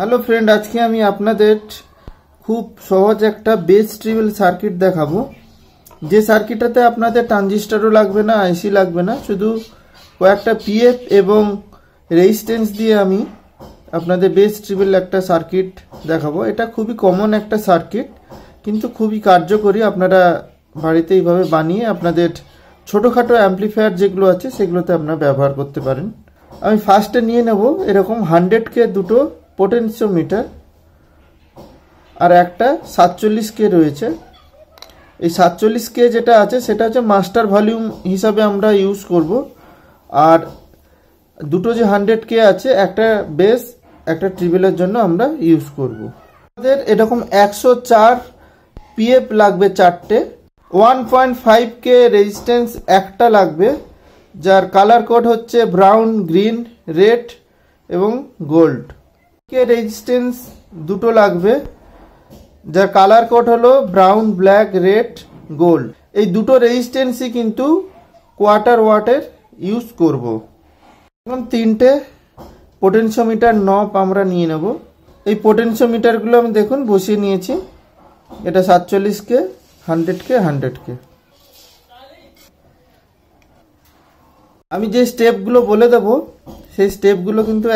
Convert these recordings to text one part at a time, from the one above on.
Hello friend, আজকে আমি আপনাদের খুব সহজ একটা বেস ট্রিবল সার্কিট দেখাবো। যে সার্কিটটাতে আপনাদের ট্রানজিস্টরও লাগবে না, আইসি লাগবে না, শুধু কয়েকটা পিএফ এবং রেজিস্ট্যান্স দিয়ে আমি আপনাদের বেস ট্রিবল একটা সার্কিট দেখাবো। এটা খুবই কমন একটা সার্কিট, কিন্তু খুবই কার্যকরী। আপনারা বাড়িতে এইভাবে বানিয়ে আপনাদের ছোটোখাটো অ্যাম্পলিফায়ার যেগুলো আছে সেগুলোতে আপনারা ব্যবহার করতে পারেন। আমি ফার্স্টে নিয়ে নেব এরকম 100K দুটো পোটেনশিওমিটার, আর একটা 47K রয়েছে। এই 47K যেটা আছে সেটা হচ্ছে মাস্টার ভলিউম হিসাবে আমরা ইউজ করব, আর দুটো যে 100K আছে একটা বেস একটা ট্রিবলের জন্য আমরা ইউজ করব। আমাদের এরকম 104 পিএফ লাগবে চারটে, 1.5K রেজিস্ট্যান্স একটা লাগবে, যার কালার কোড হচ্ছে ব্রাউন, গ্রিন, রেড এবং গোল্ড। কে রেজিস্ট্যান্স দুটো লাগবে, যার কালার কোড হলো ব্রাউন, ব্ল্যাক, রেড, গোল্ড। এই দুটো রেজিস্ট্যান্সই কিন্তু কোয়ার্টার ওয়াটের ইউজ করব। এখন তিনটে পোটেনশিওমিটার নব আমরা নিয়ে নেব। এই পোটেনশিওমিটারগুলো আমি দেখুন বসিয়ে নিয়েছি। এটা 47K, 100K, 100K। আমি যে স্টেপগুলো বলে দেব সেই স্টেপগুলো কিন্তু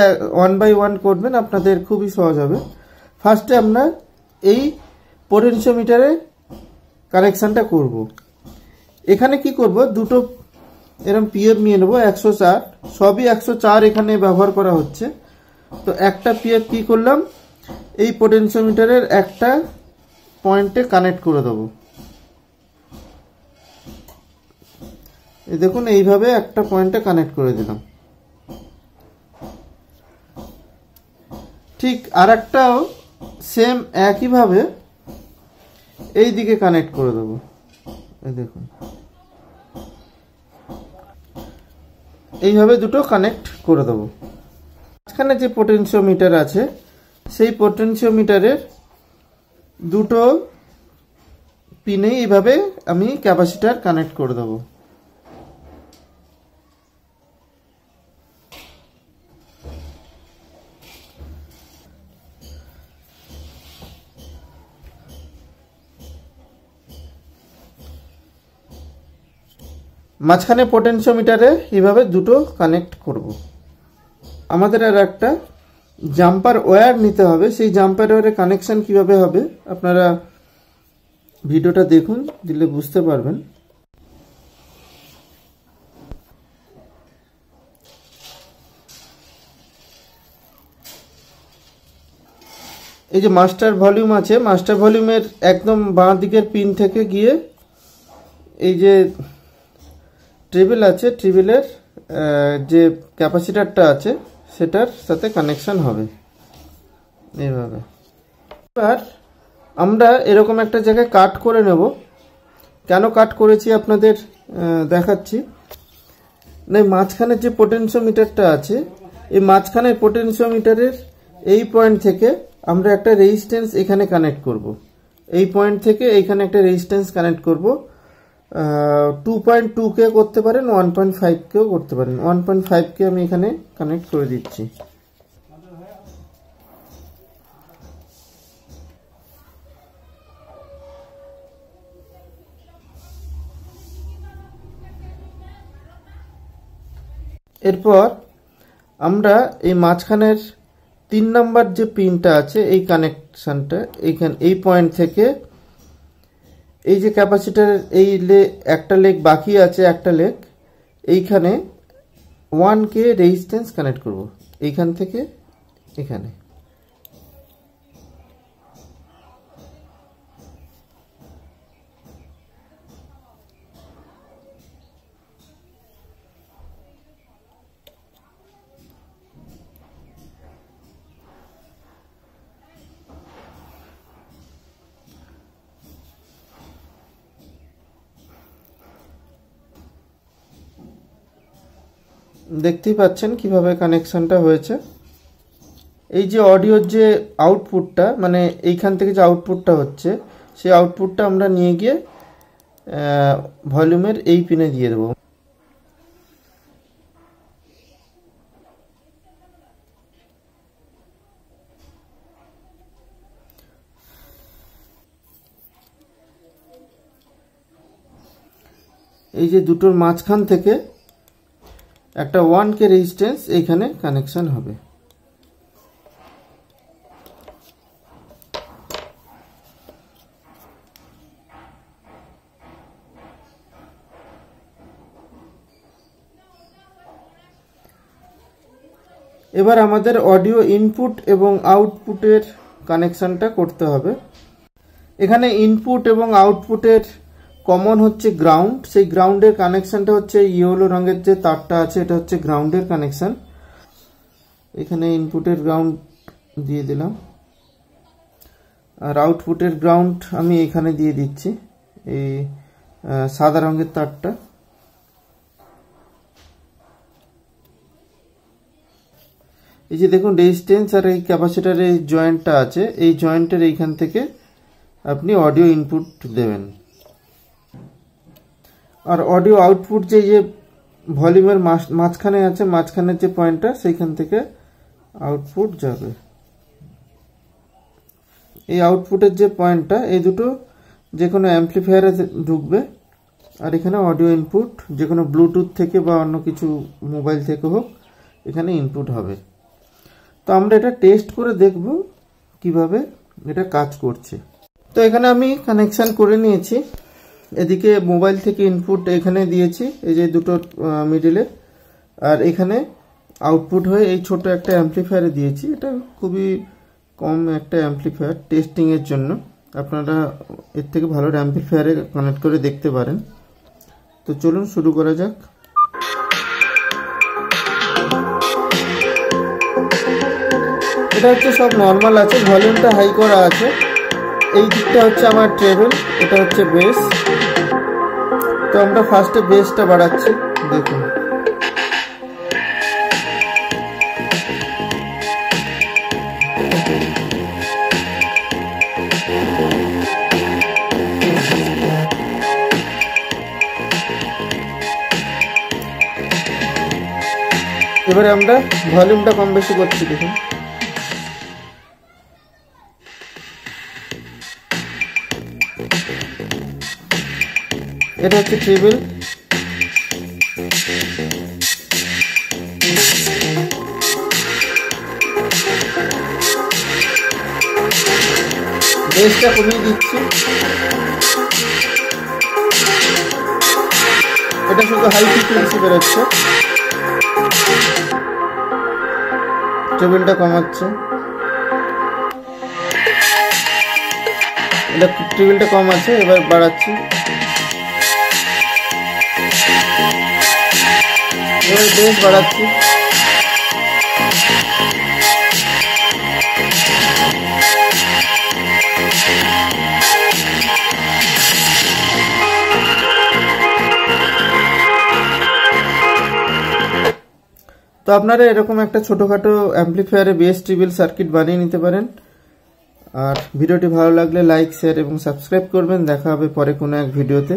1 বাই 1 করবেন, আপনাদের খুবই সহজ হবে। ফার্স্টে আমরা এই পোটেনশিওমিটারে কানেকশানটা করব। এখানে কি করব, দুটো এরকম পিএফ নিয়ে নেব 104, সবই 104 এখানে ব্যবহার করা হচ্ছে। তো একটা পিএফ কি করলাম, এই পোটেনশিওমিটারের একটা পয়েন্টে কানেক্ট করে দেবো। এই দেখুন এইভাবে একটা পয়েন্টে কানেক্ট করে দিলাম। ঠিক আর একটাও সেম একইভাবে এই দিকে কানেক্ট করে দেবো। এই দেখুন এইভাবে দুটো কানেক্ট করে দেবো। মাঝখানে যে পোটেনশিওমিটার আছে সেই পোটেনশিওমিটারের দুটো পিনে এইভাবে আমি ক্যাপাসিটার কানেক্ট করে দেবো। মাঝখানে পোটেনশিওমিটারে এইভাবে দুটো কানেক্ট করব। আমাদের আর একটা জাম্পার ওয়্যার নিতে হবে। সেই জাম্পার ওয়্যারের কানেকশন কিভাবে হবে আপনারা ভিডিওটা দেখুন, দিলে বুঝতে পারবেন। এই যে মাস্টার ভলিউম আছে, মাস্টার ভলিউমের একদম বাঁ দিকের পিন থেকে গিয়ে এই যে ট্রিবল আছে, ট্রিবলের যে ক্যাপাসিটারটা আছে সেটার সাথে কানেকশন হবে এইভাবে। এবার আমরা এরকম একটা জায়গায় কাট করে নেব। কেন কাট করেছি আপনাদের দেখাচ্ছি। না, মাঝখানে যে পোটেনশিওমিটারটা আছে এই মাঝখানে পোটেনশিওমিটারের এই পয়েন্ট থেকে আমরা একটা রেজিস্ট্যান্স এখানে কানেক্ট করব। এই পয়েন্ট থেকে এইখানে একটা রেজিস্ট্যান্স কানেক্ট করব। 2.2K করতে পারেন, 1.5K করতে পারেন। 1.5K আমি এখানে কানেক্ট করে দিচ্ছি। এরপর আমরা এই মাঝখানের 3 নাম্বার যে পিনটা আছে এই কানেকশনটা এইখানে এই পয়েন্ট থেকে এই যে ক্যাপাসিটারের এই একটা লেগ বাকি আছে, একটা লেগ এইখানে 1K রেজিস্ট্যান্স কানেক্ট করব এইখান থেকে এখানে। দেখতেই পাচ্ছেন কিভাবে কানেকশনটা হয়েছে। এই যে অডিওর যে আউটপুটটা, মানে এইখান থেকে যে আউটপুটটা হচ্ছে সেই আউটপুটটা আমরা নিয়ে গিয়ে ভলিউমের এই পিনে দিয়ে দেবো। এই যে দুটোর মাঝখান থেকে একটা 1K রেজিস্ট্যান্স এইখানে কানেকশন হবে। এবার আমাদের অডিও ইনপুট এবং আউটপুটের কানেকশনটা করতে হবে। এখানে ইনপুট এবং আউটপুটের কমন হচ্ছে গ্রাউন্ড। সেই গ্রাউন্ডের কানেকশনটা হচ্ছে ইয়েলো রঙের যে তারটা আছে, এটা হচ্ছে গ্রাউন্ডের কানেকশন। এখানে ইনপুটের গ্রাউন্ড দিয়ে দিলাম, আর আউটপুটের গ্রাউন্ড আমি এখানে দিয়ে দিচ্ছি, এই সাদা রঙের তারটা। এই যে দেখুন রেজিস্ট্যান্স আর এই ক্যাপাসিটরের জয়েন্টটা আছে, এই জয়েন্টের এইখান থেকে আপনি অডিও ইনপুট দেবেন। আর অডিও আউটপুট যে ভলিউমের মাঝখানে আছে, মাঝখানের যে পয়েন্টটা, সেইখান থেকে আউটপুট যাবে। এই আউটপুটের যে পয়েন্টটা, এই দুটো যে কোনো অ্যাম্পলিফায়ারে ঢুকবে। আর এখানে অডিও ইনপুট যে কোনো ব্লুটুথ থেকে বা অন্য কিছু মোবাইল থেকে হোক, এখানে ইনপুট হবে। তো আমরা এটা টেস্ট করে দেখব কিভাবে এটা কাজ করছে। তো এখানে আমি কানেকশন করে নিয়েছি। এদিকে মোবাইল থেকে ইনপুট এখানে দিয়েছি, এই যে দুটো মিডিলে, আর এখানে আউটপুট হয়ে এই ছোট একটা অ্যাম্পলিফায়ারে দিয়েছি। এটা খুবই কম একটা অ্যাম্পলিফায়ার, টেস্টিং এর জন্য। আপনারা এর থেকে ভালো অ্যাম্পলিফায়ারে কানেক্ট করে দেখতে পারেন। তো চলুন শুরু করা যাক। এটা হচ্ছে সব নর্মাল আছে, ভলিউমটা হাই করা আছে। এই দিকটা হচ্ছে আমার ট্রেবল, এটা হচ্ছে বেস। তো আমরা ফার্স্টে বেসটা বাড়াচ্ছি, দেখুন। এবারে আমরা ভলিউমটা কম বেশি করছি, দেখুন। এটা হচ্ছে ট্রিবল। বেসটা কমিয়ে দিচ্ছি, এটা শুধু হাই ফ্রিকোয়েন্সি বেরোচ্ছে। ট্রিবলটা কমাচ্ছে, এটা ট্রিবলটা কম আছে, এবার বাড়াচ্ছি। এবার বেস বাড়াচ্ছি। তো আপনারা এরকম একটা ছোটখাটো অ্যাম্পলিফায়ারে বেস ট্রিবল সার্কিট বানিয়ে নিতে পারেন। আর ভিডিওটি ভালো লাগলে লাইক, শেয়ার এবং সাবস্ক্রাইব করবেন। দেখা হবে পরে কোনো এক ভিডিওতে।